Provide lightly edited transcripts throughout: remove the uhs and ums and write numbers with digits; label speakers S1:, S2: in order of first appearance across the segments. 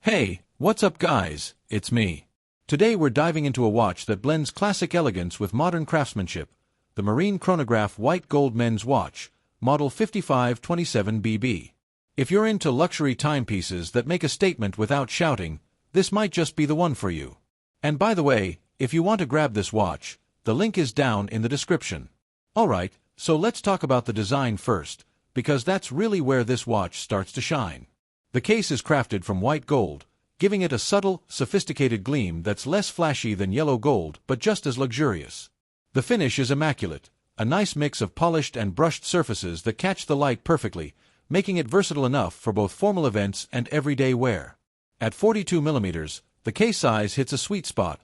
S1: Hey, what's up guys, it's me. Today we're diving into a watch that blends classic elegance with modern craftsmanship, the Marine Chronograph White Gold Men's Watch, model 5527BB. If you're into luxury timepieces that make a statement without shouting, this might just be the one for you. And by the way, if you want to grab this watch, the link is down in the description. Alright, so let's talk about the design first, because that's really where this watch starts to shine. The case is crafted from white gold, giving it a subtle, sophisticated gleam that's less flashy than yellow gold but just as luxurious. The finish is immaculate, a nice mix of polished and brushed surfaces that catch the light perfectly, making it versatile enough for both formal events and everyday wear. At 42mm, the case size hits a sweet spot.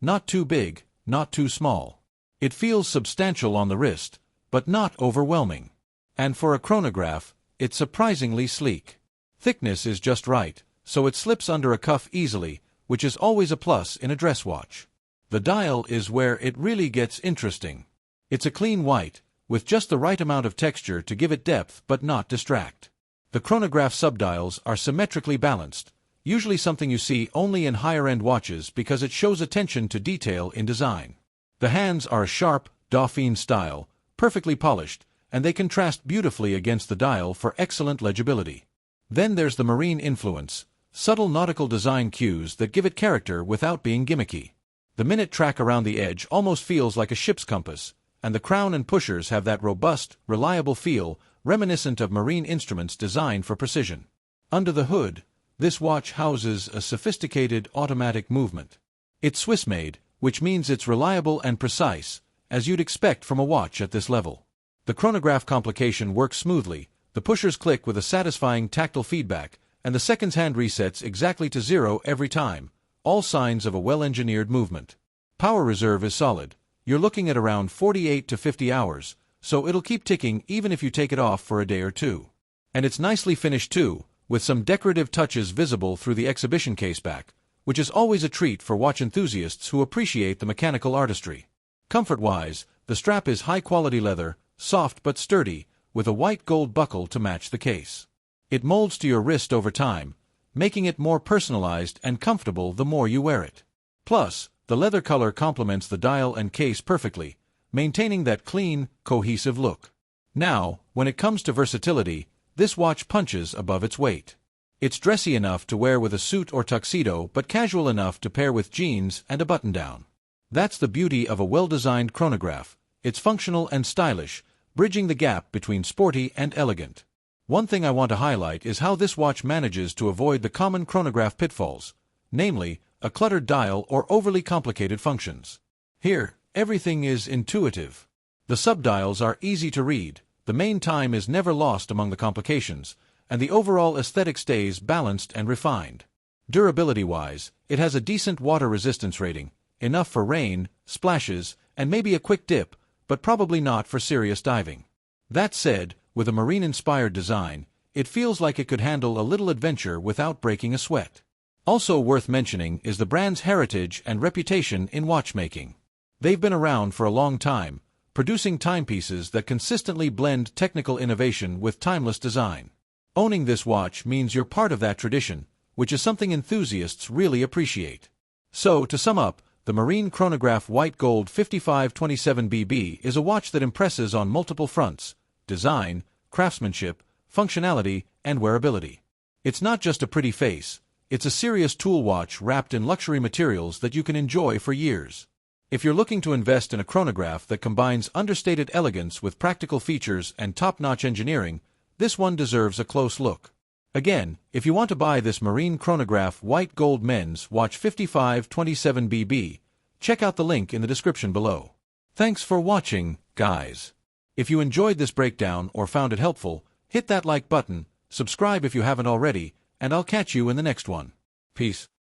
S1: Not too big, not too small. It feels substantial on the wrist, but not overwhelming. And for a chronograph, it's surprisingly sleek. Thickness is just right, so it slips under a cuff easily, which is always a plus in a dress watch. The dial is where it really gets interesting. It's a clean white, with just the right amount of texture to give it depth but not distract. The chronograph subdials are symmetrically balanced, usually something you see only in higher-end watches because it shows attention to detail in design. The hands are a sharp, Dauphine style, perfectly polished, and they contrast beautifully against the dial for excellent legibility. Then there's the marine influence, subtle nautical design cues that give it character without being gimmicky. The minute track around the edge almost feels like a ship's compass, and the crown and pushers have that robust, reliable feel, reminiscent of marine instruments designed for precision. Under the hood, this watch houses a sophisticated automatic movement. It's Swiss-made, which means it's reliable and precise, as you'd expect from a watch at this level. The chronograph complication works smoothly. The pushers click with a satisfying tactile feedback, and the seconds hand resets exactly to 0 every time, all signs of a well-engineered movement. Power reserve is solid. You're looking at around 48 to 50 hours, so it'll keep ticking even if you take it off for a day or two. And it's nicely finished too, with some decorative touches visible through the exhibition caseback, which is always a treat for watch enthusiasts who appreciate the mechanical artistry. Comfort-wise, the strap is high-quality leather, soft but sturdy, with a white gold buckle to match the case. It molds to your wrist over time, making it more personalized and comfortable the more you wear it. Plus, the leather color complements the dial and case perfectly, maintaining that clean, cohesive look. Now, when it comes to versatility, this watch punches above its weight. It's dressy enough to wear with a suit or tuxedo but casual enough to pair with jeans and a button-down. That's the beauty of a well-designed chronograph. It's functional and stylish, bridging the gap between sporty and elegant. One thing I want to highlight is how this watch manages to avoid the common chronograph pitfalls, namely, a cluttered dial or overly complicated functions. Here, everything is intuitive. The subdials are easy to read, the main time is never lost among the complications, and the overall aesthetic stays balanced and refined. Durability-wise, it has a decent water resistance rating, enough for rain, splashes, and maybe a quick dip, but probably not for serious diving. That said, with a marine-inspired design, it feels like it could handle a little adventure without breaking a sweat. Also worth mentioning is the brand's heritage and reputation in watchmaking. They've been around for a long time, producing timepieces that consistently blend technical innovation with timeless design. Owning this watch means you're part of that tradition, which is something enthusiasts really appreciate. So, to sum up, the Marine Chronograph White Gold 5527BB is a watch that impresses on multiple fronts: design, craftsmanship, functionality, and wearability. It's not just a pretty face, it's a serious tool watch wrapped in luxury materials that you can enjoy for years. If you're looking to invest in a chronograph that combines understated elegance with practical features and top-notch engineering, this one deserves a close look. Again, if you want to buy this Marine Chronograph White Gold Men's Watch 5527BB, check out the link in the description below. Thanks for watching, guys. If you enjoyed this breakdown or found it helpful, hit that like button, subscribe if you haven't already, and I'll catch you in the next one. Peace.